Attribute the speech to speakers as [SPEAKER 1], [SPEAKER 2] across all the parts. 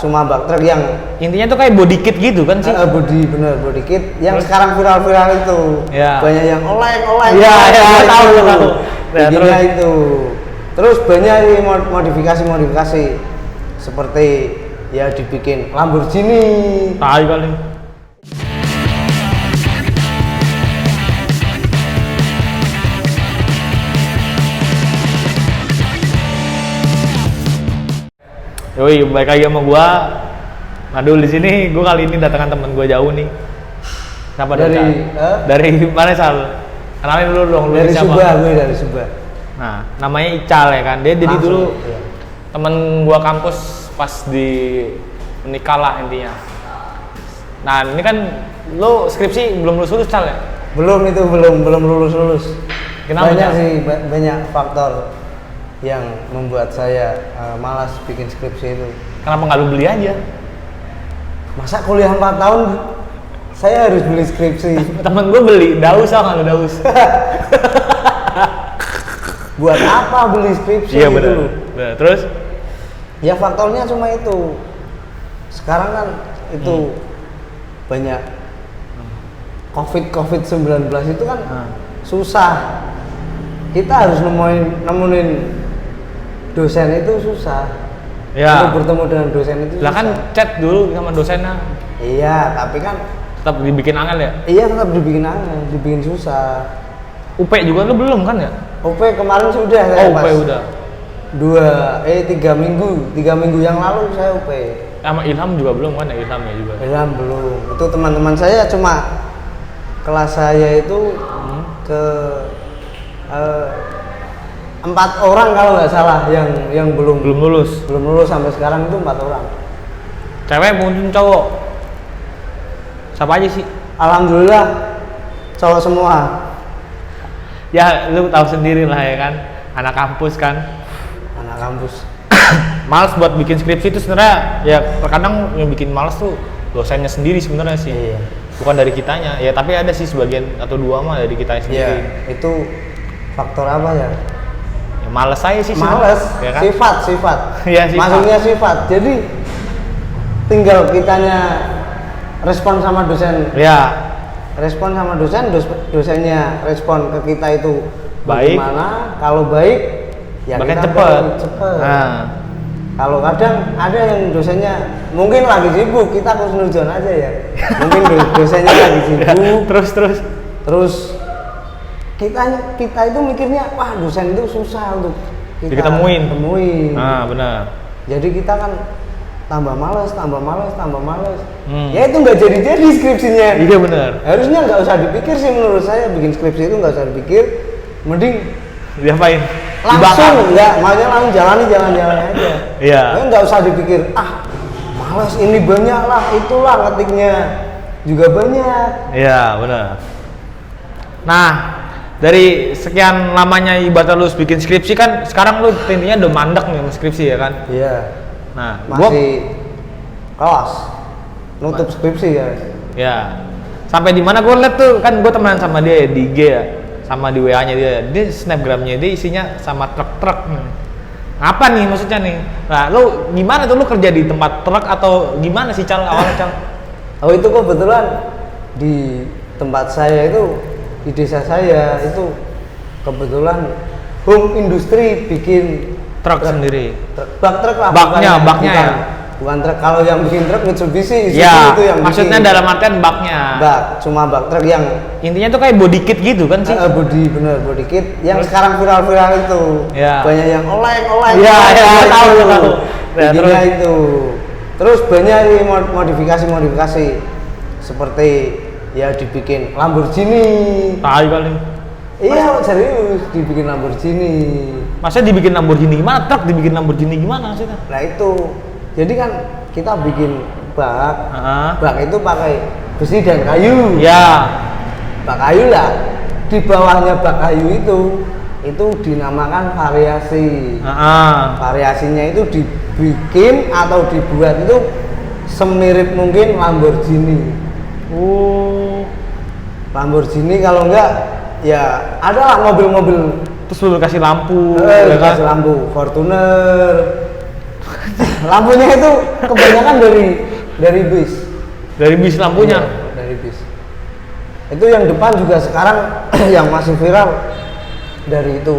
[SPEAKER 1] cuma bak truk yang
[SPEAKER 2] intinya tuh kayak body kit gitu kan sih?
[SPEAKER 1] Body kit yang sekarang viral itu.
[SPEAKER 2] Ya.
[SPEAKER 1] Banyak yang oleng.
[SPEAKER 2] Iya, tahu.
[SPEAKER 1] Bikinnya itu. Terus banyak modifikasi seperti ya dibikin Lamborghini.
[SPEAKER 2] Tai kali. Yoi, balik lagi sama gua. Madul di sini. Gua kali ini datangan temen gua jauh nih. Siapa dari mana, Sal? Kenalin dulu dong.
[SPEAKER 1] Dari Subah, gue dari Subah.
[SPEAKER 2] Nah, namanya Ical ya kan. Dia jadi dulu temen gua kampus pas di menikah lah intinya. Nah, ini kan lo skripsi belum lulus Cal ya?
[SPEAKER 1] Belum lulus.
[SPEAKER 2] Kenapa?
[SPEAKER 1] Banyak faktor yang membuat saya malas bikin skripsi itu.
[SPEAKER 2] Kenapa nggak lu beli aja?
[SPEAKER 1] Masa kuliah 4 tahun saya harus beli skripsi?
[SPEAKER 2] Temen gue beli, daus nggak lu daus?
[SPEAKER 1] Buat apa beli skripsi?
[SPEAKER 2] Iya benar. Terus?
[SPEAKER 1] Ya faktornya cuma itu. Sekarang kan itu banyak COVID-19 itu kan susah. Kita harus nemuin dosen itu susah.
[SPEAKER 2] Ya.
[SPEAKER 1] Untuk bertemu dengan dosen itu susah.
[SPEAKER 2] Lah kan chat dulu sama dosennya.
[SPEAKER 1] Iya, tapi kan
[SPEAKER 2] tetap dibikin angel ya?
[SPEAKER 1] Iya, tetap dibikin angel, dibikin susah.
[SPEAKER 2] UP juga lu belum kan ya?
[SPEAKER 1] UP kemarin sudah saya.
[SPEAKER 2] UP udah.
[SPEAKER 1] 3 minggu yang lalu saya UP.
[SPEAKER 2] Sama Ilham juga belum kan ya? Ilhamnya juga.
[SPEAKER 1] Ilham belum. Itu teman-teman saya cuma kelas saya itu ke 4 orang kalau nggak salah yang belum lulus sampai sekarang itu 4 orang.
[SPEAKER 2] Cewek maupun cowok? Siapa aja sih?
[SPEAKER 1] Alhamdulillah cowok semua.
[SPEAKER 2] Ya lu tahu sendiri lah ya kan, anak kampus kan.
[SPEAKER 1] Anak kampus.
[SPEAKER 2] Males buat bikin skripsi itu sebenarnya ya terkadang yang bikin males tuh dosennya sendiri sebenarnya sih.
[SPEAKER 1] Iya.
[SPEAKER 2] Bukan dari kitanya. Ya tapi ada sih sebagian atau 2 mah dari kitanya sendiri.
[SPEAKER 1] Iya, itu faktor apa ya?
[SPEAKER 2] Ya males saya sih.
[SPEAKER 1] Males,
[SPEAKER 2] ya kan?
[SPEAKER 1] sifat.
[SPEAKER 2] Ya, sifat.
[SPEAKER 1] Maksudnya sifat. Jadi tinggal kitanya respon sama dosen.
[SPEAKER 2] Ya.
[SPEAKER 1] Respon sama dosennya respon ke kita itu
[SPEAKER 2] baik.
[SPEAKER 1] Bagaimana? Kalau baik, ya
[SPEAKER 2] makin
[SPEAKER 1] kita
[SPEAKER 2] cepet.
[SPEAKER 1] Nah. Kalau kadang ada yang dosennya mungkin lagi sibuk, kita husnuzon aja ya. Mungkin dosennya lagi sibuk. Terus kita itu mikirnya, wah dosen itu susah untuk kita temuin.
[SPEAKER 2] Ah, benar.
[SPEAKER 1] Jadi kita kan tambah males. Ya itu nggak jadi skripsinya.
[SPEAKER 2] Iya benar.
[SPEAKER 1] Harusnya nggak usah dipikir sih menurut saya, bikin skripsi itu nggak usah dipikir, mending
[SPEAKER 2] diapain?
[SPEAKER 1] Langsung langsung jalani aja.
[SPEAKER 2] Iya.
[SPEAKER 1] Nggak usah dipikir, malas ini banyak lah, itulah ngetiknya juga banyak.
[SPEAKER 2] Iya benar. Nah, dari sekian lamanya ibadah lu bikin skripsi kan, sekarang lu intinya udah mandek nih skripsi ya kan?
[SPEAKER 1] Iya.
[SPEAKER 2] Nah,
[SPEAKER 1] masih kelas nutup skripsi ya.
[SPEAKER 2] Ya. Sampai di mana gue liat tuh kan gue temenan sama dia di IG ya, sama di WA-nya dia snapgramnya dia isinya sama truk-truk. Apa nih maksudnya nih? Nah, lu gimana tuh lu kerja di tempat truk atau gimana sih Cal awalnya Cal?
[SPEAKER 1] Oh itu kebetulan di tempat saya itu, di desa saya itu kebetulan home industri bikin
[SPEAKER 2] truk sendiri.
[SPEAKER 1] Bak truk lah.
[SPEAKER 2] Baknya ya.
[SPEAKER 1] Bukan truk, kalau yang bikin truk Mitsubishi
[SPEAKER 2] ya,
[SPEAKER 1] itu yang
[SPEAKER 2] maksudnya
[SPEAKER 1] bikin.
[SPEAKER 2] Dalam artian baknya.
[SPEAKER 1] Cuma bak truk yang
[SPEAKER 2] intinya tuh kayak body kit gitu kan sih?
[SPEAKER 1] Body kit yang sekarang viral itu.
[SPEAKER 2] Ya.
[SPEAKER 1] Banyak yang oleng.
[SPEAKER 2] Iya, tahu.
[SPEAKER 1] Intinya itu. Terus banyak modifikasi seperti ya dibikin Lamborghini.
[SPEAKER 2] Tai kali.
[SPEAKER 1] Iya, serius dibikin Lamborghini.
[SPEAKER 2] Maksudnya dibikin Lamborghini gimana? Truk dibikin Lamborghini gimana maksudnya?
[SPEAKER 1] Nah itu. Jadi kan kita bikin bak. Bak itu pakai besi dan kayu.
[SPEAKER 2] Ya.
[SPEAKER 1] Bak kayu lah. Di bawahnya bak kayu itu dinamakan variasi. Variasinya itu dibikin atau dibuat itu semirip mungkin Lamborghini. Lamborghini kalau enggak ya adalah mobil-mobil.
[SPEAKER 2] Terus lu kasih lampu,
[SPEAKER 1] kasih lampu Fortuner. lampunya itu kebanyakan dari bis.
[SPEAKER 2] Dari bis lampunya?
[SPEAKER 1] Iya, dari bis. Itu yang depan juga sekarang yang masih viral dari itu.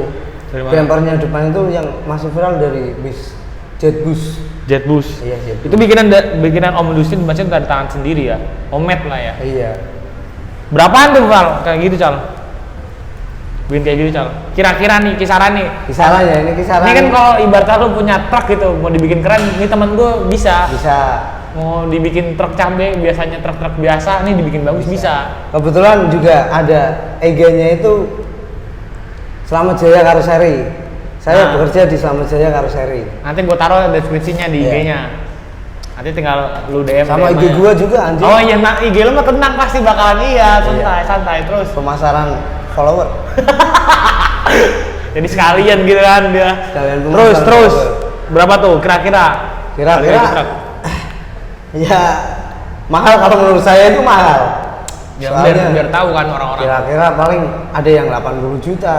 [SPEAKER 1] Bempernya depan itu yang masih viral dari bis. Jetbus.
[SPEAKER 2] Jetbus.
[SPEAKER 1] Iya, Jetbus.
[SPEAKER 2] Itu bikinan Om Dustin macam dari tangan sendiri ya. Omet lah ya.
[SPEAKER 1] Iya.
[SPEAKER 2] Berapaan tuh Val? Kayak gitu Cal? Bikin kayak gitu Cal? Kira-kira nih kisaran nih.
[SPEAKER 1] Kisarannya ini kisaran.
[SPEAKER 2] Ini kan kalau ibaratnya lu punya truk gitu mau dibikin keren, ini temen gue bisa.
[SPEAKER 1] Bisa.
[SPEAKER 2] Mau dibikin truk cabe, biasanya truk-truk biasa, nih dibikin bagus bisa.
[SPEAKER 1] Kebetulan juga ada EG-nya itu Slamet Jaya Karoseri. Saya bekerja di Slamet Jaya Karoseri.
[SPEAKER 2] Nanti gue taruh deskripsinya di IG-nya. Nanti tinggal lu DM
[SPEAKER 1] sama IG gua juga anjing.
[SPEAKER 2] Oh iya, nah IG lu mah tenang pasti bakalan santai terus.
[SPEAKER 1] Pemasaran follower.
[SPEAKER 2] Jadi sekalian gitu kan dia.
[SPEAKER 1] Sekalian
[SPEAKER 2] terus
[SPEAKER 1] follower.
[SPEAKER 2] Berapa tuh kira-kira?
[SPEAKER 1] Ya mahal kalau menurut saya itu mahal.
[SPEAKER 2] Ya, biar tahu kan orang-orang.
[SPEAKER 1] Kira-kira paling ada yang 80 juta,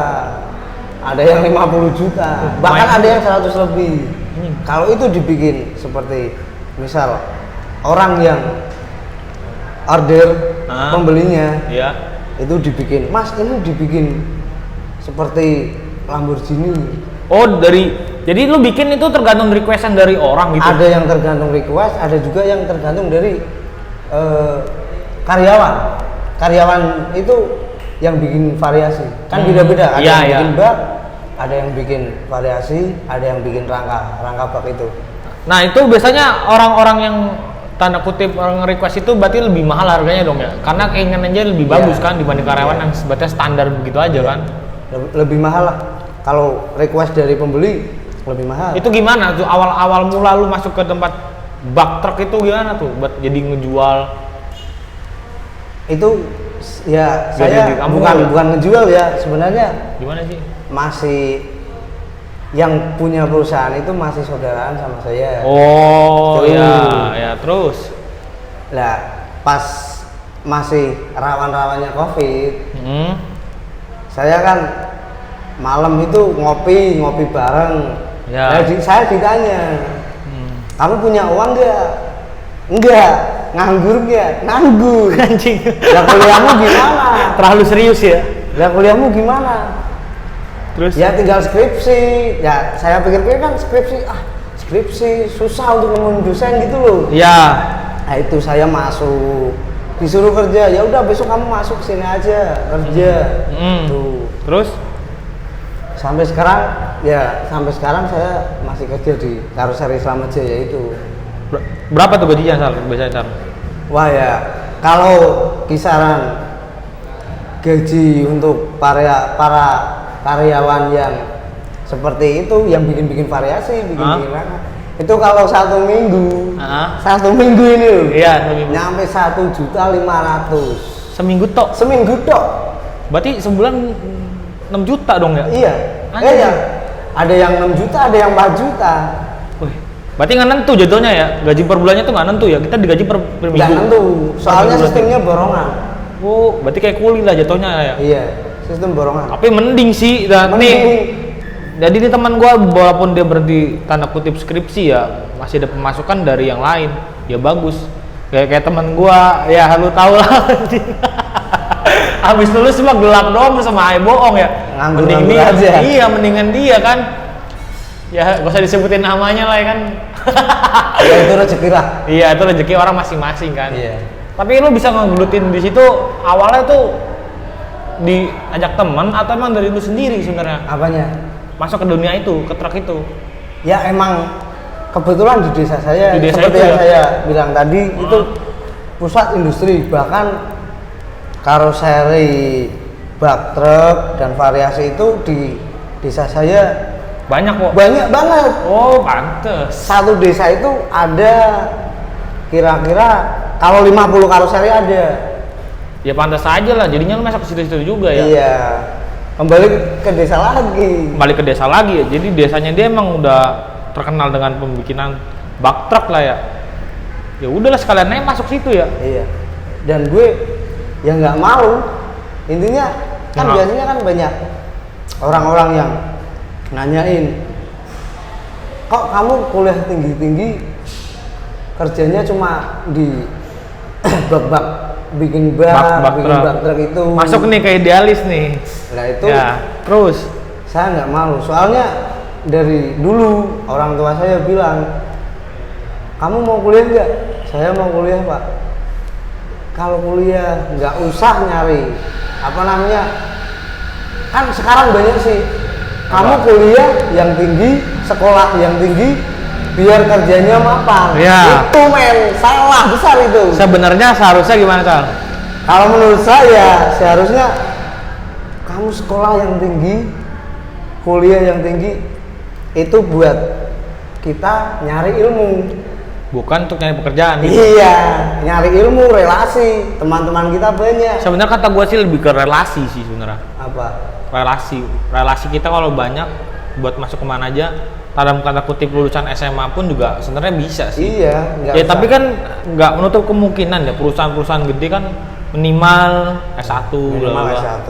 [SPEAKER 1] ada yang 50 juta, bahkan ada yang 100 lebih. Kalau itu dibikin seperti misal orang yang order pembelinya,
[SPEAKER 2] iya.
[SPEAKER 1] Itu dibikin, Mas ini dibikin seperti Lamborghini.
[SPEAKER 2] Oh jadi lu bikin itu tergantung requestan dari orang gitu?
[SPEAKER 1] Ada yang tergantung request, ada juga yang tergantung dari karyawan. Karyawan itu yang bikin variasi, kan beda-beda. Ada yang bikin bak, ada yang bikin variasi, ada yang bikin rangka bak itu.
[SPEAKER 2] Nah itu biasanya orang-orang yang tanda kutip orang request itu berarti lebih mahal harganya dong ya? Karena keinginannya lebih bagus kan dibanding karyawan yang sebatas standar begitu aja kan?
[SPEAKER 1] Lebih mahal lah. Kalau request dari pembeli lebih mahal.
[SPEAKER 2] Itu gimana tuh awal mula lu masuk ke tempat bak truk itu gimana tuh buat jadi ngejual?
[SPEAKER 1] Itu ya saya bukan ngejual ya sebenarnya.
[SPEAKER 2] Gimana sih?
[SPEAKER 1] Masih yang punya perusahaan itu masih saudaraan sama saya.
[SPEAKER 2] Oh ya terus.
[SPEAKER 1] Lah pas masih rawan-rawannya COVID, saya kan malam itu ngopi bareng.
[SPEAKER 2] Ya.
[SPEAKER 1] Saya ditanya, kamu punya uang nggak? Enggak. Nganggur nggak? Nganggur.
[SPEAKER 2] Anjing.
[SPEAKER 1] Lah kuliahmu gimana?
[SPEAKER 2] Terlalu serius ya?
[SPEAKER 1] Lah kuliahmu gimana?
[SPEAKER 2] Terus?
[SPEAKER 1] Ya tinggal skripsi. Ya saya pikir-pikir kan skripsi susah untuk nemuin dosen gitu loh.
[SPEAKER 2] Iya.
[SPEAKER 1] Nah itu saya masuk, disuruh kerja. Ya udah besok kamu masuk sini aja kerja. Tuh.
[SPEAKER 2] Terus?
[SPEAKER 1] Sampai sekarang saya masih kerja di Karoseri Slamet Jaya itu.
[SPEAKER 2] Berapa tuh gajinya Sal? Biasanya Sal?
[SPEAKER 1] Wah ya, kalau kisaran gaji untuk para karyawan yang seperti itu, yang bikin variasi, bikin rangka, itu kalau satu minggu ini loh, nyampe 1.500.000.
[SPEAKER 2] Seminggu tok?
[SPEAKER 1] Seminggu tok.
[SPEAKER 2] Berarti sebulan 6 juta dong ya?
[SPEAKER 1] Iya. Ya. Ada yang 6 juta, ada yang 4 juta.
[SPEAKER 2] Wih, berarti nggak nentu jatuhnya ya? Gaji per bulannya tuh nggak nentu ya? Kita digaji per minggu?
[SPEAKER 1] Nggak nentu, soalnya sistemnya borongan.
[SPEAKER 2] Oh, berarti kayak kuli lah jatuhnya ya?
[SPEAKER 1] Iya, sistem borongan.
[SPEAKER 2] Tapi mending sih, jadi ini teman gua walaupun dia berhenti tanda kutip skripsi ya, masih ada pemasukan dari yang lain, ya bagus. Kayak teman gua, ya lu tau lah. Habis lulus cuma gelap doang sama air bohong ya. Mending dia aja. Iya, mendingan dia kan. Ya, gak usah disebutin namanya lah ya kan.
[SPEAKER 1] Ya itu rezeki lah.
[SPEAKER 2] Iya, itu rezeki orang masing-masing kan.
[SPEAKER 1] Iya.
[SPEAKER 2] Tapi lu bisa ngegelutin di situ awalnya tuh diajak teman atau emang dari lu sendiri sebenarnya?
[SPEAKER 1] Apanya?
[SPEAKER 2] Masuk ke dunia itu, ke truk itu.
[SPEAKER 1] Ya emang kebetulan di desa saya, seperti yang saya bilang tadi, itu pusat industri, bahkan karoseri, bak truk dan variasi itu di desa saya
[SPEAKER 2] banyak kok.
[SPEAKER 1] Banyak banget.
[SPEAKER 2] Oh, pantes.
[SPEAKER 1] Satu desa itu ada kira-kira kalau 50 karoseri ada.
[SPEAKER 2] Ya pantas aja lah, jadinya lu masuk ke situ-situ juga ya.
[SPEAKER 1] Iya. Kembali ke desa lagi.
[SPEAKER 2] Kembali ke desa lagi ya. Jadi desanya dia emang udah terkenal dengan pembikinan bak truk lah ya. Ya udahlah sekalian aja masuk situ ya.
[SPEAKER 1] Iya. Dan gue ya nggak mau. Intinya kan biasanya kan banyak orang-orang yang nanyain, kok kamu kuliah tinggi-tinggi kerjanya cuma di bak-bak bikin bak truk itu.
[SPEAKER 2] Masuk nih ke idealis nih.
[SPEAKER 1] Nah itu
[SPEAKER 2] ya, terus
[SPEAKER 1] saya nggak malu, soalnya dari dulu orang tua saya bilang, kamu mau kuliah nggak? Saya mau kuliah Pak. Kalau kuliah nggak usah nyari apa namanya, kan sekarang banyak sih, kamu kuliah yang tinggi, sekolah yang tinggi, biar kerjanya mapan.
[SPEAKER 2] Ya.
[SPEAKER 1] Itu men, salah besar itu.
[SPEAKER 2] Sebenarnya seharusnya gimana Cal?
[SPEAKER 1] Kalau menurut saya seharusnya kamu sekolah yang tinggi, kuliah yang tinggi, itu buat kita nyari ilmu.
[SPEAKER 2] Bukan untuk nyari pekerjaan.
[SPEAKER 1] Iya, nyari ilmu, relasi, teman-teman kita banyak.
[SPEAKER 2] Sebenarnya kata gue sih lebih ke relasi sih sebenarnya.
[SPEAKER 1] Apa?
[SPEAKER 2] Relasi kita kalau banyak buat masuk kemana aja, dalam tanda kutip lulusan SMA pun juga sebenarnya bisa sih.
[SPEAKER 1] Iya.
[SPEAKER 2] Ya usah. Tapi kan nggak menutup kemungkinan ya, perusahaan-perusahaan gede kan minimal S1.
[SPEAKER 1] Minimal S1.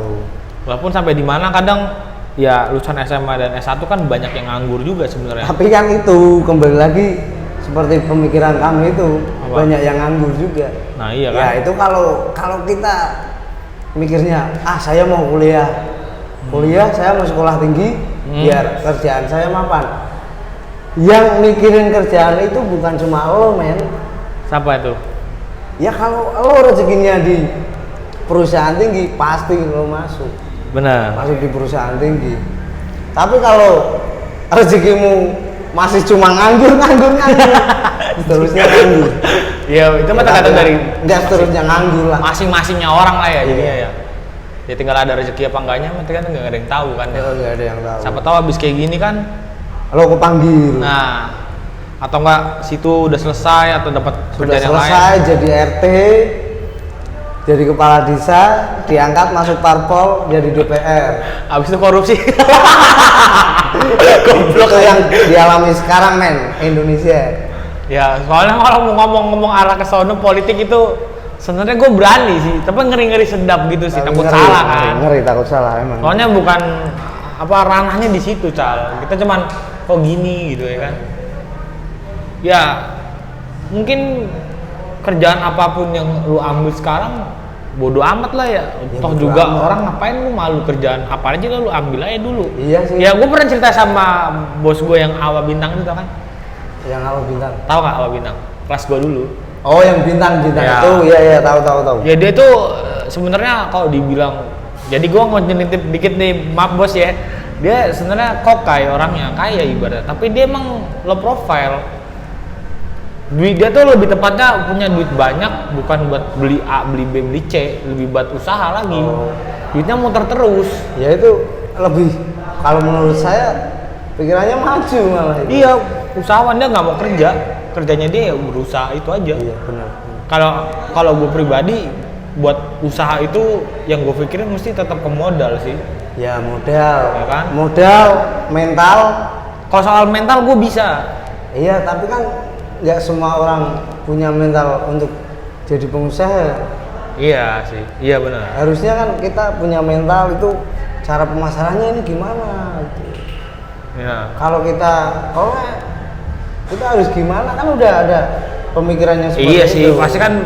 [SPEAKER 2] Walaupun sampai di mana kadang ya lulusan SMA dan S1 kan banyak yang nganggur juga sebenarnya.
[SPEAKER 1] Tapi kan itu kembali lagi seperti pemikiran kamu itu. Apa? Banyak yang nganggur juga.
[SPEAKER 2] Nah iya kan.
[SPEAKER 1] Ya itu kalau kita mikirnya, saya mau kuliah, saya mau sekolah tinggi, biar kerjaan saya mapan. Yang mikirin kerjaan itu bukan cuma lo men.
[SPEAKER 2] Siapa itu?
[SPEAKER 1] Ya kalau lo rezekinya di perusahaan tinggi pasti lo masuk.
[SPEAKER 2] Benar.
[SPEAKER 1] Masuk di perusahaan tinggi. Tapi kalau rezekimu masih cuma nganggur, seterusnya nganggur.
[SPEAKER 2] Iya, itu mah tergantung dari
[SPEAKER 1] enggak seterusnya nganggur lah.
[SPEAKER 2] Masing-masingnya orang lah ya jadinya ya. Ya tinggal ada rezeki apa enggaknya, kan nggak ada yang tahu kan.
[SPEAKER 1] Nggak ada yang tahu.
[SPEAKER 2] Siapa tahu habis kayak gini kan
[SPEAKER 1] lo kepanggil.
[SPEAKER 2] Nah, atau enggak situ udah selesai atau dapat kerjaan yang lain. Sudah
[SPEAKER 1] selesai jadi RT, jadi kepala desa, diangkat masuk parpol, jadi DPR.
[SPEAKER 2] Habis itu korupsi.
[SPEAKER 1] Goblok yang dialami sekarang men Indonesia.
[SPEAKER 2] Ya, soalnya kalau mau ngomong arah ke sono politik itu sebenarnya gue berani sih, tapi ngeri sedap gitu sih, takut salah kan.
[SPEAKER 1] Ngeri takut salah emang.
[SPEAKER 2] Soalnya bukan apa ranahnya di situ, Cal. Kita cuman kok gini gitu ya kan. Ya, mungkin kerjaan apapun yang lu ambil sekarang bodo amat lah ya. Toh juga orang ngapain lu malu kerjaan apa aja lu ambil aja dulu.
[SPEAKER 1] Iya sih.
[SPEAKER 2] Ya gue pernah cerita sama bos gue yang Awa Bintang itu kan.
[SPEAKER 1] Yang Awa Bintang.
[SPEAKER 2] Tahu nggak Awa Bintang? Kelas gue dulu.
[SPEAKER 1] Oh yang bintang
[SPEAKER 2] ya.
[SPEAKER 1] Itu iya tahu.
[SPEAKER 2] Ya dia tuh sebenarnya kalau dibilang, jadi gue ngelintip dikit nih, maaf bos ya. Dia sebenarnya kokai orangnya, kaya ibarat. Tapi dia emang low profile. Duit dia tuh lebih tepatnya punya duit banyak, bukan buat beli A, beli B, beli C, lebih buat usaha lagi. Duitnya muter terus.
[SPEAKER 1] Ya itu lebih, kalau menurut saya pikirannya maju malah itu.
[SPEAKER 2] Iya, usahawan dia nggak mau kerja, kerjanya dia berusaha itu aja.
[SPEAKER 1] Iya benar.
[SPEAKER 2] Kalau gue pribadi buat usaha itu yang gue pikirin mesti tetap ke modal sih.
[SPEAKER 1] Ya modal,
[SPEAKER 2] ya kan?
[SPEAKER 1] Modal, mental.
[SPEAKER 2] Kalau soal mental gue bisa.
[SPEAKER 1] Iya, tapi kan nggak semua orang punya mental untuk jadi pengusaha.
[SPEAKER 2] Iya sih, iya benar.
[SPEAKER 1] Harusnya kan kita punya mental itu cara pemasarannya ini gimana gitu.
[SPEAKER 2] Ya.
[SPEAKER 1] Kalau kita harus gimana, kan udah ada pemikirannya seperti
[SPEAKER 2] iya
[SPEAKER 1] itu.
[SPEAKER 2] Sih, pasti kan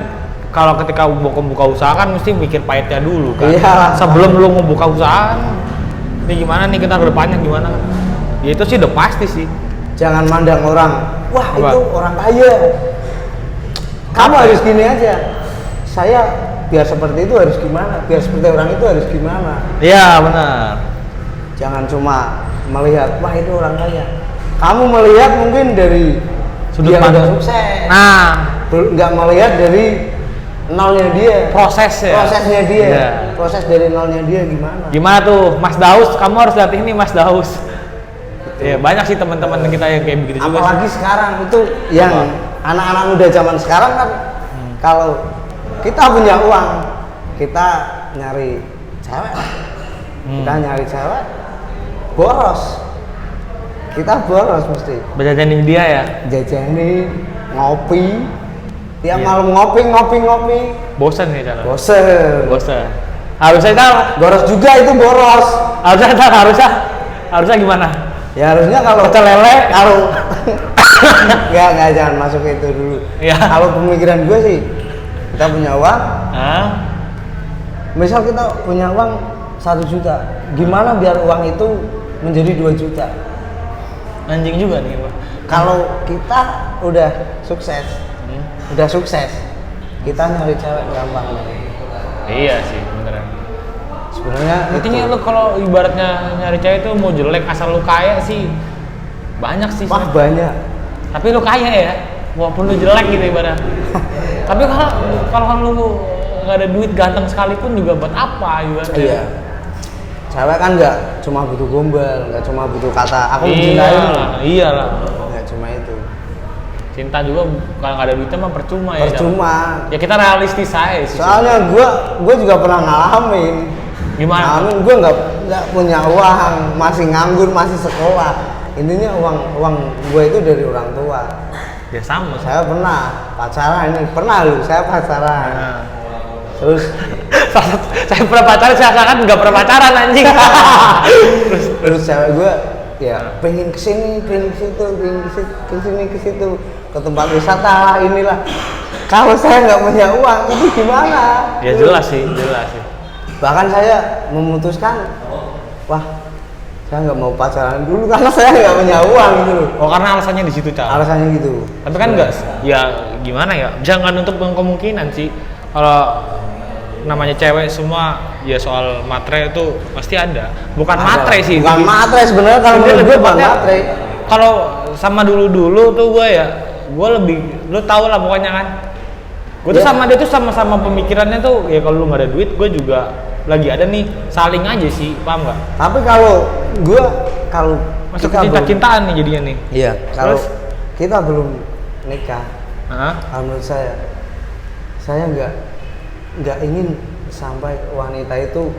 [SPEAKER 2] kalau ketika buka usaha kan mesti mikir pahitnya dulu kan.
[SPEAKER 1] Iya.
[SPEAKER 2] Sebelum lu mau buka usaha, ini gimana nih kita ke depannya gimana? Ya itu sih udah pasti sih.
[SPEAKER 1] Jangan mandang orang, wah
[SPEAKER 2] apa?
[SPEAKER 1] Itu orang kaya. Kamu harus gini aja. Saya biar seperti itu harus gimana? Biar seperti orang itu harus gimana?
[SPEAKER 2] Iya benar.
[SPEAKER 1] Jangan cuma melihat, wah itu orang kaya. Kamu melihat mungkin dari
[SPEAKER 2] sudut pandang
[SPEAKER 1] sukses.
[SPEAKER 2] Nah,
[SPEAKER 1] nggak melihat dari nolnya dia. Prosesnya dia.
[SPEAKER 2] Yeah.
[SPEAKER 1] Proses dari nolnya dia gimana?
[SPEAKER 2] Gimana tuh, Mas Daus? Kamu harus lihat ini, Mas Daus. Ya banyak sih teman-teman kita yang kayak begitu juga.
[SPEAKER 1] Apalagi sekarang itu yang anak-anak muda zaman sekarang kan, kalau kita punya uang, kita nyari cewek. Kita nyari cewek, boros. Kita boros mesti.
[SPEAKER 2] Berjajanin dia ya?
[SPEAKER 1] Jajanin, ngopi. Tiap malam ngopi.
[SPEAKER 2] Bosan ya cara?
[SPEAKER 1] Bosen.
[SPEAKER 2] Harusnya kan
[SPEAKER 1] boros juga itu boros.
[SPEAKER 2] Harusnya gimana?
[SPEAKER 1] Ya harusnya kalau
[SPEAKER 2] pecel lele.
[SPEAKER 1] Kalau enggak jangan masuk itu dulu.
[SPEAKER 2] Ya.
[SPEAKER 1] Kalau pemikiran gue sih, kita punya uang. Misal kita punya uang 1 juta, gimana biar uang itu menjadi 2 juta?
[SPEAKER 2] Anjing juga nih, Pak.
[SPEAKER 1] Kalau kita udah sukses, kita nyari cewek gampang.
[SPEAKER 2] Iya sih, beneran.
[SPEAKER 1] Sebenarnya
[SPEAKER 2] intinya lu kalau ibaratnya nyari cewek itu mau jelek asal lu kaya sih banyak sih.
[SPEAKER 1] Wah, banyak.
[SPEAKER 2] Tapi lu kaya ya, walaupun lu jelek gitu ibarat. Tapi kalau lu nggak ada duit ganteng sekalipun juga buat apa ibaratnya?
[SPEAKER 1] Iya. Cewek kan nggak cuma butuh gombal, nggak cuma butuh kata aku mencintai.
[SPEAKER 2] Iyalah.
[SPEAKER 1] Nggak cuma itu.
[SPEAKER 2] Cinta juga kalau nggak ada duitnya mah percuma ya.
[SPEAKER 1] Percuma.
[SPEAKER 2] Ya kita realistis aja sih.
[SPEAKER 1] Soalnya gue juga pernah ngalamin.
[SPEAKER 2] Gimana?
[SPEAKER 1] Ngalamin gue nggak punya uang, masih nganggur, masih sekolah. Intinya uang gue itu dari orang tua.
[SPEAKER 2] Ya sama.
[SPEAKER 1] Saya pernah pacaran saya pacaran.
[SPEAKER 2] Nah.
[SPEAKER 1] Terus
[SPEAKER 2] saya pernah pacaran, saya kan nggak pernah pacaran anjing.
[SPEAKER 1] terus cewek gue ya pengen kesini, pengen ke situ, ke tempat wisata inilah. Kalau saya nggak punya uang itu gimana?
[SPEAKER 2] Ya jelas sih.
[SPEAKER 1] Bahkan saya memutuskan, wah saya nggak mau pacaran dulu karena saya nggak punya uang gitu loh.
[SPEAKER 2] Oh karena alasannya di situ, Cal.
[SPEAKER 1] Alasannya gitu.
[SPEAKER 2] Tapi kan enggak, ya gimana ya? Jangan untuk kemungkinan sih. Kalau namanya cewek semua ya soal matre itu pasti ada. Bukan matre sih.
[SPEAKER 1] Bukan matre sebenarnya kalau menurut gue bukan matre.
[SPEAKER 2] Kalau sama dulu tuh gue lebih, lu tau lah pokoknya kan. Gue tuh sama dia tuh sama-sama pemikirannya tuh ya kalau lu nggak ada duit gue juga lagi ada nih, saling aja sih, paham nggak?
[SPEAKER 1] Tapi kalau
[SPEAKER 2] masuk ke cinta-cintaan nih jadinya nih.
[SPEAKER 1] Iya. Kalau kita belum nikah, menurut saya nggak ingin sampai wanita itu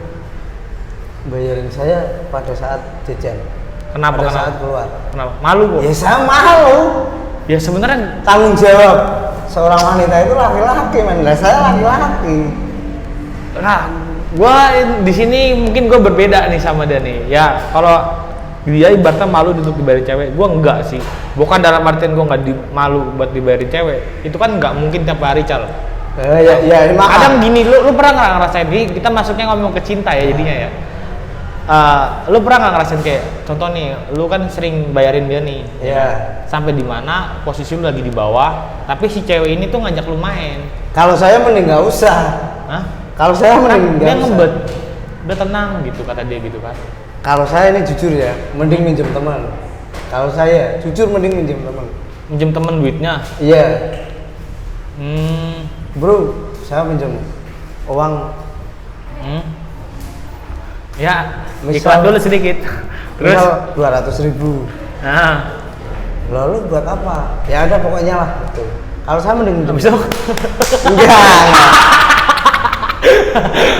[SPEAKER 1] bayarin saya pada saat jajan.
[SPEAKER 2] Kenapa?
[SPEAKER 1] Pada saat keluar.
[SPEAKER 2] Kenapa? Malu kok.
[SPEAKER 1] Ya saya malu.
[SPEAKER 2] Ya sebenarnya
[SPEAKER 1] tanggung jawab seorang wanita itu laki-laki, nah saya laki-laki.
[SPEAKER 2] Nah, gue di sini mungkin gue berbeda nih sama dia nih. Ya kalau dia ibaratnya malu untuk dibayarin cewek, gue enggak sih. Bukan dalam artian gue nggak malu buat dibayarin cewek. Itu kan nggak mungkin tiap hari, Cal.
[SPEAKER 1] Ya,
[SPEAKER 2] kadang gini, lu pernah nggak ngerasain ini? Kita masuknya ngomong ke cinta ya jadinya ya. Lu pernah nggak ngerasain kayak contoh nih, lu kan sering bayarin dia nih.
[SPEAKER 1] Iya.
[SPEAKER 2] Sampai di mana posisi lu lagi di bawah, tapi si cewek ini tuh ngajak lu main.
[SPEAKER 1] Kalau saya mending nggak usah.
[SPEAKER 2] Hah?
[SPEAKER 1] Kalau saya mending
[SPEAKER 2] dia ngebet, udah tenang gitu kata dia gitu kan.
[SPEAKER 1] Kalau saya ini jujur ya, mending minjem teman. Kalau saya jujur mending minjem teman.
[SPEAKER 2] Minjem teman duitnya?
[SPEAKER 1] Iya. Bro, saya minjem uang.
[SPEAKER 2] Ya,
[SPEAKER 1] misal,
[SPEAKER 2] iklan dulu sedikit. Terus?
[SPEAKER 1] Misal 200.000.
[SPEAKER 2] Nah.
[SPEAKER 1] Lalu buat apa? Ya ada pokoknya lah. Gitu. Kalau saya mending minjem.
[SPEAKER 2] Bisa?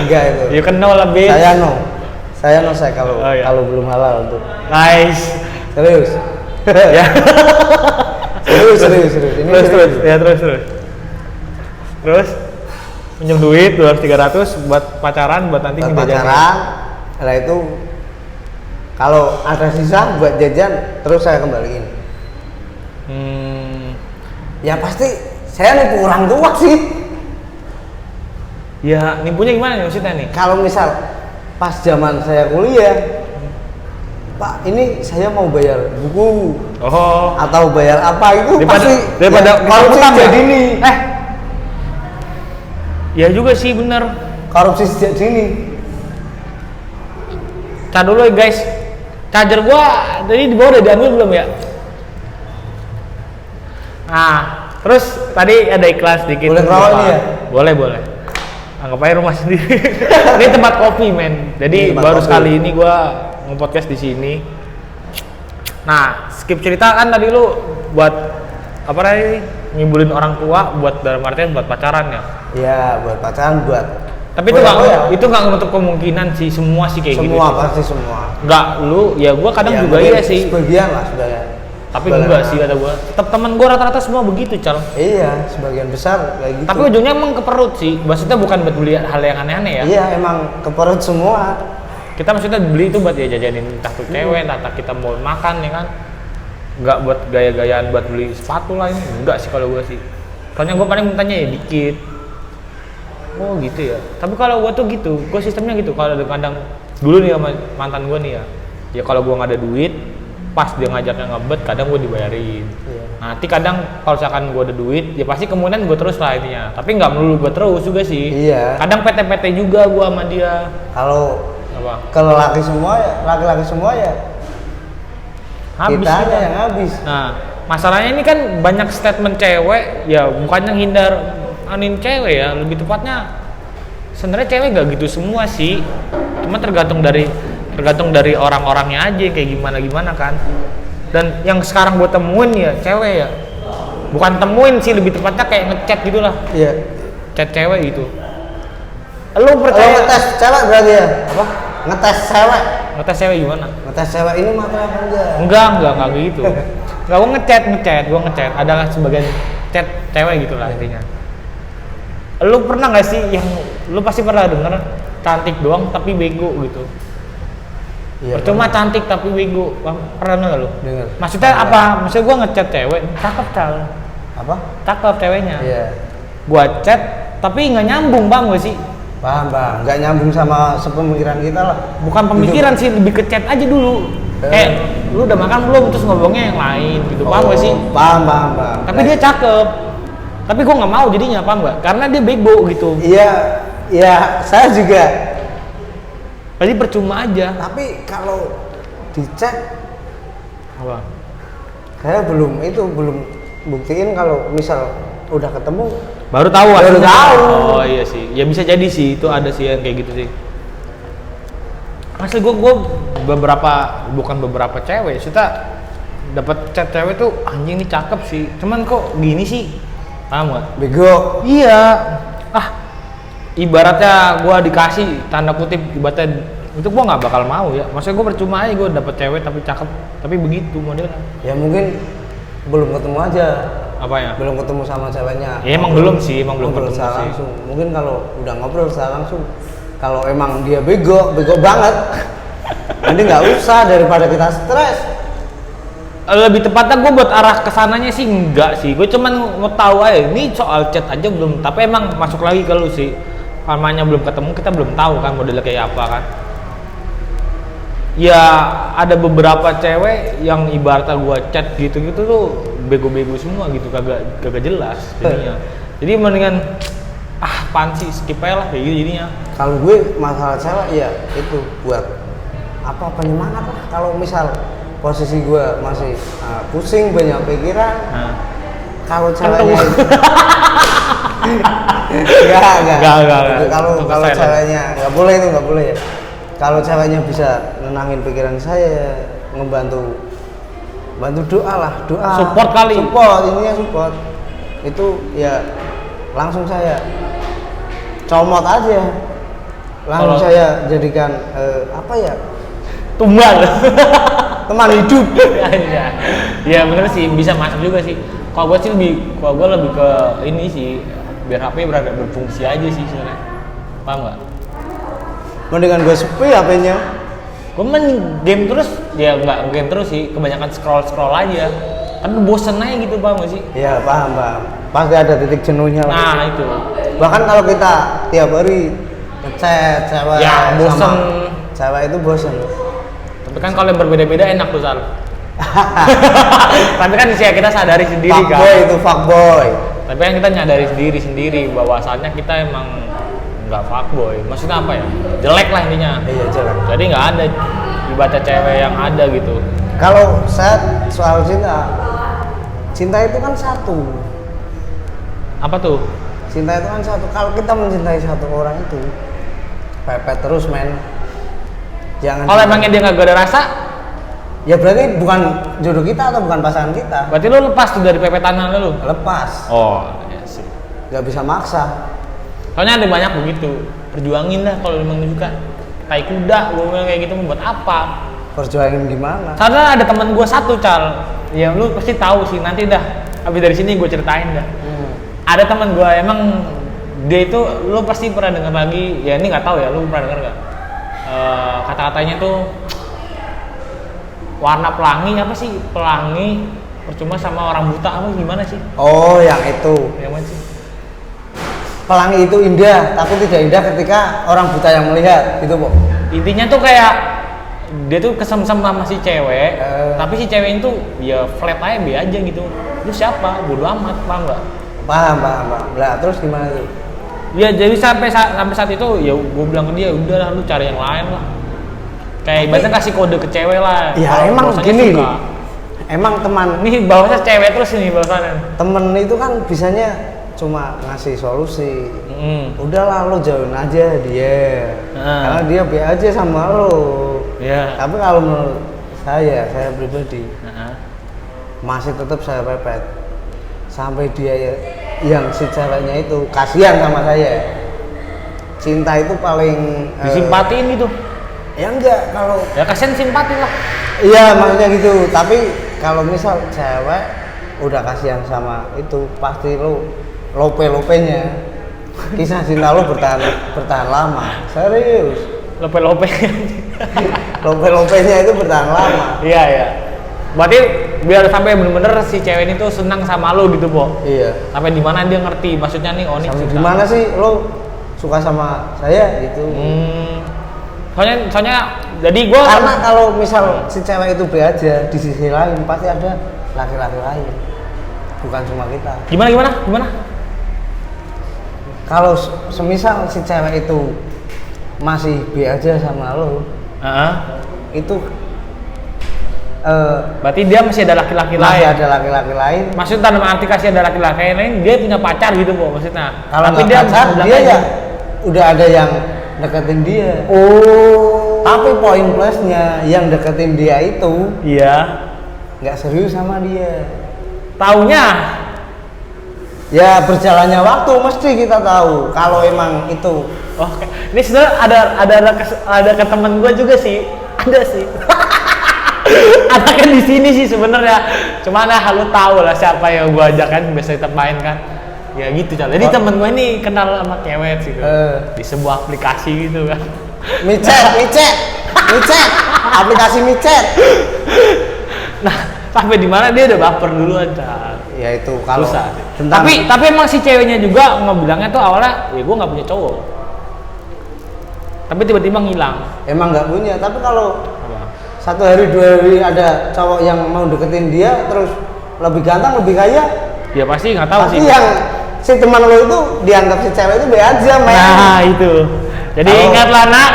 [SPEAKER 1] Enggak itu.
[SPEAKER 2] You can know lebih.
[SPEAKER 1] Saya no kalau
[SPEAKER 2] iya.
[SPEAKER 1] Kalau belum halal tuh.
[SPEAKER 2] Nice.
[SPEAKER 1] Serius.
[SPEAKER 2] Ya.
[SPEAKER 1] serius. Ini
[SPEAKER 2] terus. Ya terus pinjam duit 200-300 buat pacaran, buat nanti
[SPEAKER 1] buat pacaran. Setelah itu kalau ada sisa buat jajan terus saya kembaliin. Ya pasti saya nipu orang tua sih.
[SPEAKER 2] Ya nipunya gimana nih maksudnya nih?
[SPEAKER 1] Kalau misal pas zaman saya kuliah, Pak ini saya mau bayar buku atau bayar apa itu daripada korupsi sejak dini.
[SPEAKER 2] Ya juga sih bener.
[SPEAKER 1] Korupsi sejak dini.
[SPEAKER 2] Tar dulu ya guys. Charger gua tadi di bawah udah diambil belum ya? Nah, terus tadi ada iklan sedikit.
[SPEAKER 1] Boleh ngerokok ini ya?
[SPEAKER 2] Boleh. Anggap aja rumah sendiri. Ini tempat kopi, men. Jadi baru sekali ini gua nge-podcast di sini. Nah, skip cerita kan tadi lu buat apa tadi? Ngibulin orang tua buat dalam artian buat pacaran ya?
[SPEAKER 1] Iya, buat pacaran buat.
[SPEAKER 2] Tapi itu nggak menutup kemungkinan sih, semua sih kayak gitu.
[SPEAKER 1] Semua pasti semua.
[SPEAKER 2] Nggak, lu ya gua kadang juga iya sih.
[SPEAKER 1] Sebagian lah sebenarnya.
[SPEAKER 2] Tapi enggak sih kata gua. Tetap teman gua rata-rata semua begitu, Cal.
[SPEAKER 1] Iya, sebagian besar kayak gitu.
[SPEAKER 2] Tapi ujungnya emang ke perut sih. Maksudnya bukan buat beli hal yang aneh-aneh ya.
[SPEAKER 1] Iya, emang ke perut semua.
[SPEAKER 2] kita maksudnya beli itu buat ya jajanin entah tuh cewek, entah kita mau makan ya kan. Nggak buat gaya-gayaan buat beli sepatu lah ini. Enggak sih kalau gue sih. Soalnya gue paling mintanya ya dikit. Oh gitu ya. Tapi kalau gue tuh gitu, gue sistemnya gitu. Kalau kadang dulu nih sama mantan gue nih ya kalau gue nggak ada duit, pas dia ngajaknya ngebet, kadang gue dibayarin. Iya. Nanti kadang kalau misalkan gue ada duit, ya pasti kemudian gue terus lah intinya. Tapi nggak melulu gue terus juga sih.
[SPEAKER 1] Iya.
[SPEAKER 2] Kadang PT-PT juga gue sama dia.
[SPEAKER 1] Kalau laki semua ya, laki-laki semua ya
[SPEAKER 2] habis
[SPEAKER 1] kita
[SPEAKER 2] kita
[SPEAKER 1] yang habis.
[SPEAKER 2] Nah, masalahnya ini kan banyak statement cewek, ya bukannya anin cewek ya, lebih tepatnya sebenarnya cewek gak gitu semua sih. Cuma tergantung dari orang-orangnya aja kayak gimana kan. Dan yang sekarang gue temuin ya cewek ya, bukan temuin sih, lebih tepatnya kayak ngechat gitulah.
[SPEAKER 1] Iya.
[SPEAKER 2] Chat cewek gitu. Lu percaya?
[SPEAKER 1] Ngetes cewek berarti ya? Apa? Ngetes cewek.
[SPEAKER 2] Ngetes cewek gimana?
[SPEAKER 1] Ngetes cewek ini matre apa
[SPEAKER 2] enggak? Enggak gitu. Enggak, gue ngechat. Ada sebagian chat cewek gitu lah intinya. Lu pernah nggak sih yang lu pasti pernah denger cantik doang tapi bego gitu? Iya, percuma pernah. Cantik tapi bego. Pernah nggak lu?
[SPEAKER 1] Dengar.
[SPEAKER 2] Maksudnya apa? Maksudnya gua ngechat cewek, cakep cal.
[SPEAKER 1] Apa?
[SPEAKER 2] Cakep ceweknya.
[SPEAKER 1] Iya.
[SPEAKER 2] Gua chat tapi nggak nyambung, paham gak sih?
[SPEAKER 1] Paham, nggak nyambung sama sepemikiran kita lah.
[SPEAKER 2] Bukan pemikiran sih, lebih ke chat aja dulu. Lu udah makan belum? Terus ngomongnya yang lain gitu, paham gak sih?
[SPEAKER 1] Paham.
[SPEAKER 2] Tapi dia cakep. Tapi gua nggak mau jadinya, paham gak? Karena dia bego gitu.
[SPEAKER 1] Iya, saya juga.
[SPEAKER 2] Jadi percuma aja.
[SPEAKER 1] Tapi kalau dicek
[SPEAKER 2] apa?
[SPEAKER 1] Saya belum buktiin kalau misal udah ketemu
[SPEAKER 2] baru tahu.
[SPEAKER 1] Oh
[SPEAKER 2] iya sih, ya bisa jadi sih, itu ada sih yang kayak gitu sih. Asli gue bukan beberapa cewek, kita dapat chat cewek tuh anjing nih cakep sih, cuman kok gini sih, paham gak?
[SPEAKER 1] Bego.
[SPEAKER 2] Iya, ibaratnya gue dikasih tanda kutip ibaratnya itu gue nggak bakal mau ya, maksudnya gue percuma aja gue dapet cewek tapi cakep tapi begitu modelnya.
[SPEAKER 1] Ya mungkin belum ketemu aja.
[SPEAKER 2] Apa ya?
[SPEAKER 1] Belum ketemu sama ceweknya.
[SPEAKER 2] Ya emang belum ketemu
[SPEAKER 1] secara
[SPEAKER 2] sih.
[SPEAKER 1] Langsung. Mungkin kalau udah ngobrol secara langsung, kalau emang dia bego banget, nanti nggak usah daripada kita stres.
[SPEAKER 2] Lebih tepatnya gue buat arah kesananya sih enggak sih, gue cuman mau tahu aja ini soal chat aja belum, tapi emang masuk lagi ke lu sih, namanya belum ketemu kita belum tahu kan modelnya kayak apa kan. Ya ada beberapa cewek yang ibaratnya gue chat gitu tuh bego-bego semua gitu, kagak jelas jadinya. Jadi mendingan apaan sih, skip aja lah kayak gitu jadinya.
[SPEAKER 1] Kalau gue masalah cewek ya itu buat apa penyemangat lah. Kalau misal posisi gue masih pusing banyak pikiran, kalau ceweknya enggak. Kalau ceweknya nggak boleh ya. Kalau ceweknya bisa nenangin pikiran saya, bantu doa lah,
[SPEAKER 2] support kali.
[SPEAKER 1] Ininya support. Itu ya langsung saya comot aja. Langsung saya jadikan
[SPEAKER 2] tumbal.
[SPEAKER 1] Teman hidup.
[SPEAKER 2] Ya bener sih, bisa masuk juga sih. Kalau gue lebih ke ini sih, biar HP berfungsi aja sih sebenarnya. Paham nggak?
[SPEAKER 1] Mendingan gue sepi HP-nya.
[SPEAKER 2] Gue main game terus, ya nggak game terus sih, kebanyakan scroll aja. Tapi bosen aja gitu, paham nggak sih?
[SPEAKER 1] Iya paham. Pasti ada titik jenuhnya lah.
[SPEAKER 2] Nah itu.
[SPEAKER 1] Bahkan kalau kita tiap hari ngechat cewek,
[SPEAKER 2] ya bosen.
[SPEAKER 1] Cewek itu bosen.
[SPEAKER 2] Tapi kan kalau yang berbeda-beda enak tuh Sal. Tapi kan kita sadari sendiri kan.
[SPEAKER 1] Fuckboy.
[SPEAKER 2] Tapi kan kita nyadari sendiri bahwasannya kita emang nggak fuckboy. Maksudnya apa ya? Jelek lah intinya.
[SPEAKER 1] Iya jelek.
[SPEAKER 2] Jadi nggak ada dibaca cewek yang ada gitu.
[SPEAKER 1] Kalau saya soal cinta itu kan satu.
[SPEAKER 2] Apa tuh?
[SPEAKER 1] Cinta itu kan satu. Kalau kita mencintai satu orang itu, pepet terus men. Jangan.
[SPEAKER 2] Kalau emangnya dia nggak ada rasa,
[SPEAKER 1] ya berarti bukan jodoh kita atau bukan pasangan kita.
[SPEAKER 2] Berarti lu lepas tuh dari pepetan lu?
[SPEAKER 1] Lepas.
[SPEAKER 2] Oh, iya sih.
[SPEAKER 1] Gak bisa maksa.
[SPEAKER 2] Soalnya ada banyak begitu. Perjuangin dah kalau memang suka. Tai kuda, gue bilang kayak gitu buat apa?
[SPEAKER 1] Perjuangin gimana?
[SPEAKER 2] Karena ada teman gue satu Cal, ya lu pasti tahu sih, nanti dah habis dari sini gue ceritain dah. Ada teman gue emang dia itu, lu pasti pernah dengar lagi, ya ini nggak tahu ya, lu pernah dengar nggak? kata-katanya tuh warna pelangi apa sih? Pelangi percuma sama orang buta apa gimana sih?
[SPEAKER 1] Oh, yang itu.
[SPEAKER 2] Yang mana sih?
[SPEAKER 1] Pelangi itu indah, tapi tidak indah ketika orang buta yang melihat, gitu, Pok.
[SPEAKER 2] Intinya tuh kayak dia tuh kesem-sem sama si cewek, tapi si cewek itu ya flat aja be aja gitu. Lu siapa? Bodo amat, paham nggak?
[SPEAKER 1] Paham. Lah, terus gimana tuh?
[SPEAKER 2] Ya jadi sampai saat itu ya gue bilang ke dia udah lu cari yang lain lah. Kayak ibaratnya kasih kode ke cewek lah.
[SPEAKER 1] Ya emang gini nih. Emang teman
[SPEAKER 2] nih bahasanya cewek terus ini bahasannya.
[SPEAKER 1] Temen itu kan bisanya cuma ngasih solusi. Udahlah lo jauhin aja dia. Karena dia biar aja sama lo.
[SPEAKER 2] Yeah.
[SPEAKER 1] Tapi kalau menurut saya pribadi masih tetap saya pepet sampai dia yang si ceweknya itu kasihan sama saya. Cinta itu paling
[SPEAKER 2] disimpatiin gitu.
[SPEAKER 1] Ya enggak, kalau
[SPEAKER 2] ya kasihan simpati lah.
[SPEAKER 1] Iya maksudnya gitu. Tapi kalau misal cewek udah kasihan sama itu pasti lo lope-lopenya kisah cinta lo bertahan lama. Serius. Lope-lopenya itu bertahan lama.
[SPEAKER 2] Iya. Berarti biar sampai bener-bener si cewek ini tuh senang sama lo gitu, Bo.
[SPEAKER 1] Iya.
[SPEAKER 2] Sampai di mana dia ngerti maksudnya nih Onyx.
[SPEAKER 1] Sampai di mana sih lo suka sama saya gitu.
[SPEAKER 2] Soalnya jadi gua
[SPEAKER 1] karena kalau misal si cewek itu be aja, di sisi lain pasti ada laki-laki lain. Bukan cuma kita.
[SPEAKER 2] Gimana?
[SPEAKER 1] Kalau semisal si cewek itu masih be aja sama lo, itu
[SPEAKER 2] berarti dia masih ada laki-laki lain.
[SPEAKER 1] Masih ada laki-laki lain.
[SPEAKER 2] Maksudnya dalam arti kasih ada laki-laki lain, dia punya pacar gitu, Bu, maksudnya.
[SPEAKER 1] Kalau tapi dia pacar, dia ya udah ada yang deketin dia.
[SPEAKER 2] Oh.
[SPEAKER 1] Tapi poin plusnya yang deketin dia itu,
[SPEAKER 2] iya,
[SPEAKER 1] nggak serius sama dia.
[SPEAKER 2] Taunya?
[SPEAKER 1] Ya berjalannya waktu mesti kita tahu. Kalau emang itu.
[SPEAKER 2] Oh, ini sebenarnya ada ke temen gue juga sih, ada sih. Ada kan di sini sih sebenarnya. Cuman lu tahu lah siapa yang gue ajak kan biasa tetap main kan. Ya gitu Cal. Jadi temen gue ini kenal sama cewek sih di sebuah aplikasi gitu kan.
[SPEAKER 1] Micet. Aplikasi micet.
[SPEAKER 2] Nah, sampai di mana dia udah baper duluan, Cal.
[SPEAKER 1] Ya itu kalau
[SPEAKER 2] tapi emang si ceweknya juga ngebilangnya tuh awalnya ya gue nggak punya cowok. Tapi tiba-tiba ngilang.
[SPEAKER 1] Emang nggak punya, tapi kalau satu hari 2 hari ada cowok yang mau deketin dia terus lebih ganteng lebih kaya,
[SPEAKER 2] ya pasti nggak tahu
[SPEAKER 1] pasti
[SPEAKER 2] sih.
[SPEAKER 1] Yang si teman lo itu dianggap si cewek itu be aja main.
[SPEAKER 2] Nah itu. Jadi ingatlah nak.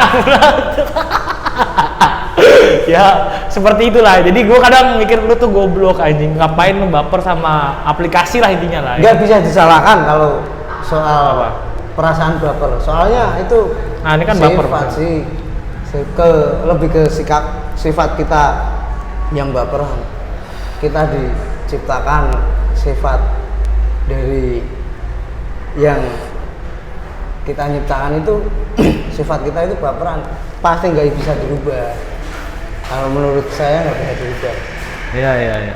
[SPEAKER 2] Ya seperti itulah. Jadi gue kadang mikir lu tuh goblok anjing, ngapain lu baper sama aplikasi lah intinya lah.
[SPEAKER 1] Nggak bisa disalahkan kalau soal perasaan baper. Soalnya itu
[SPEAKER 2] ini kan baper
[SPEAKER 1] sih. Lebih ke sifat kita yang baperan. Kita diciptakan sifat dari yang kita nyiptakan itu sifat kita itu baperan, pasti nggak bisa dirubah. Kalau menurut saya nggak bisa dirubah.
[SPEAKER 2] Iya.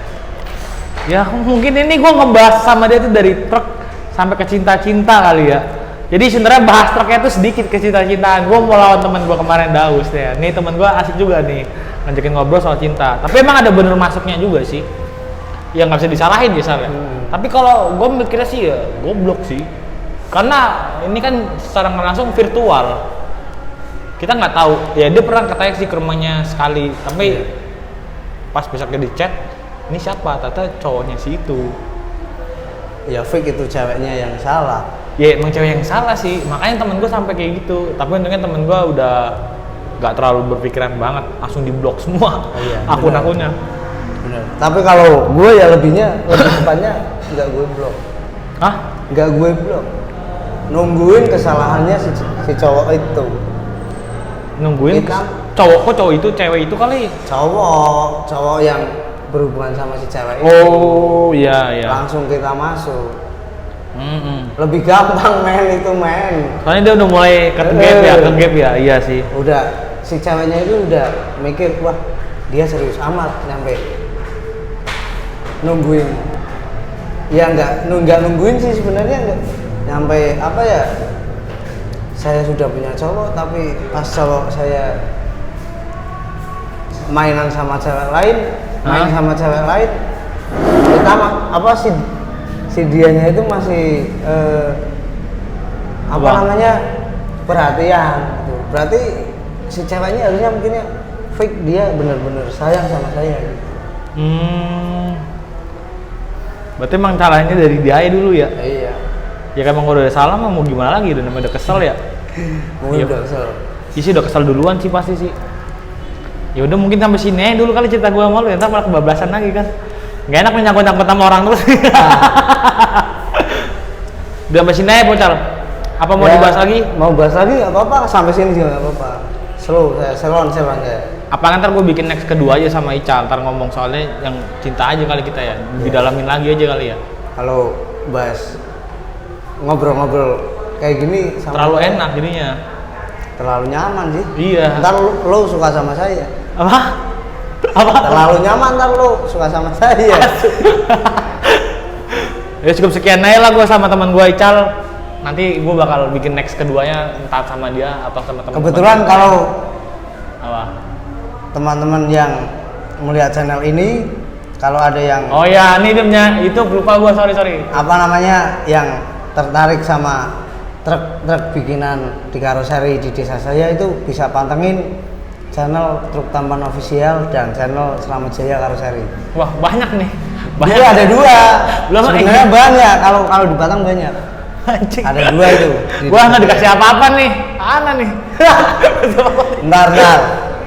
[SPEAKER 2] Ya mungkin ini gue ngebahas sama dia tuh dari truk sampai ke cinta-cinta kali ya. Jadi sebenarnya bahas truknya tuh sedikit ke cinta-cintaan. Gue mau lawan teman gue kemarin Daus ya. Nih teman gue asik juga nih ngajakin ngobrol soal cinta. Tapi emang ada bener masuknya juga sih. Ya nggak bisa disalahin ya Sal. Tapi kalau gue mikirnya sih ya goblok sih. Karena ini kan secara langsung virtual. Kita nggak tahu. Ya dia pernah katanya sih ke rumahnya sekali. Tapi pas besoknya di chat, ini siapa? Ternyata cowoknya si itu.
[SPEAKER 1] Ya fake itu ceweknya yang salah.
[SPEAKER 2] Ya emang cewek yang salah sih, makanya temen gue sampai kayak gitu. Tapi untungnya temen gue udah gak terlalu berpikiran banget, langsung diblok semua akun-akunnya.
[SPEAKER 1] Bener. Tapi kalau gue ya lebih tepatnya nggak gue blok.
[SPEAKER 2] Hah?
[SPEAKER 1] Nggak gue blok. Nungguin kesalahannya si cowok itu.
[SPEAKER 2] Nungguin cowok itu cewek itu kali.
[SPEAKER 1] Cowok yang berhubungan sama si cewek itu.
[SPEAKER 2] Oh iya.
[SPEAKER 1] Langsung kita masuk. Lebih gampang men. Soalnya
[SPEAKER 2] dia udah mulai ke-gap ya, iya sih.
[SPEAKER 1] Udah si ceweknya itu udah mikir, wah dia serius amat nyampe nungguin. Ya nggak nungguin sih sebenarnya, nggak nyampe apa ya, saya sudah punya cowok tapi pas cowok saya mainan sama cewek lain, main sama cewek lain, pertama apa sih si dianya itu masih apa namanya perhatian gitu. Berarti si ceweknya harusnya mungkinnya fake dia bener-bener sayang sama saya gitu.
[SPEAKER 2] Berarti emang caranya dari dia dulu ya?
[SPEAKER 1] Iya.
[SPEAKER 2] Ya kan emang udah salah mah mau gimana lagi, udah kesel ya?
[SPEAKER 1] Mungkin udah kesel.
[SPEAKER 2] Iya sih udah kesel duluan sih pasti sih. Ya udah mungkin sampai sini aja dulu kali cerita gue sama lu, ntar malah kebablasan lagi kan. Gak enak nyangkut-nyangkut sama orang terus. Udah sampai sini aja Pocal. Apa mau dibahas lagi?
[SPEAKER 1] Mau bahas lagi nggak apa-apa, sampai sini juga nggak apa-apa. Selon ya.
[SPEAKER 2] Apa ntar gue bikin next kedua aja sama Ical, ntar ngomong soalnya yang cinta aja kali kita ya, didalamin lagi aja kali ya.
[SPEAKER 1] Kalau bahas ngobrol-ngobrol kayak gini sama
[SPEAKER 2] terlalu enak jadinya.
[SPEAKER 1] Terlalu nyaman sih.
[SPEAKER 2] Iya.
[SPEAKER 1] Ntar lo suka sama saya.
[SPEAKER 2] Apa?
[SPEAKER 1] Terlalu nyaman ntar lo suka sama saya.
[SPEAKER 2] Ya cukup sekian aja lah gue sama teman gue Ical. Nanti gue bakal bikin next keduanya entah sama dia atau sama teman.
[SPEAKER 1] Kebetulan kalau
[SPEAKER 2] apa?
[SPEAKER 1] Teman-teman yang melihat channel ini, kalau ada yang
[SPEAKER 2] oh ya ini dia punya itu lupa gue sorry
[SPEAKER 1] apa namanya yang tertarik sama truk bikinan di karoseri di desa saya, itu bisa pantengin channel Truk Tampan Official dan channel Slamet Jaya Karoseri.
[SPEAKER 2] Wah banyak nih.
[SPEAKER 1] Itu ada dua.
[SPEAKER 2] Belum
[SPEAKER 1] sebenarnya banyak, kalau di Batang banyak.
[SPEAKER 2] Anjing.
[SPEAKER 1] Ada dua itu.
[SPEAKER 2] Gua nggak dikasih apa-apa nih. Ana nih.
[SPEAKER 1] Ntar.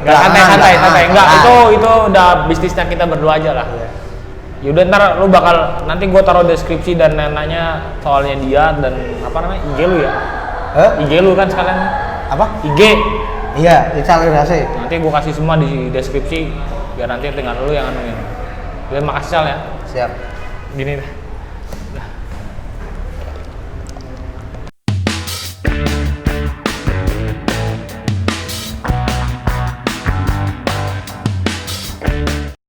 [SPEAKER 2] Enggak santai. Enggak, itu udah bisnisnya kita berdua aja lah.
[SPEAKER 1] Iya.
[SPEAKER 2] Yaudah ntar lu bakal nanti gua taruh deskripsi dan nanya soalnya dia dan apa namanya IG lu ya. IG lu kan sekalian.
[SPEAKER 1] Apa?
[SPEAKER 2] IG.
[SPEAKER 1] Iya, Ical Irasi.
[SPEAKER 2] Nanti gua kasih semua di deskripsi biar nanti tinggal lu yang anuin. Terima kasih Cal ya.
[SPEAKER 1] Siap.
[SPEAKER 2] Gini deh.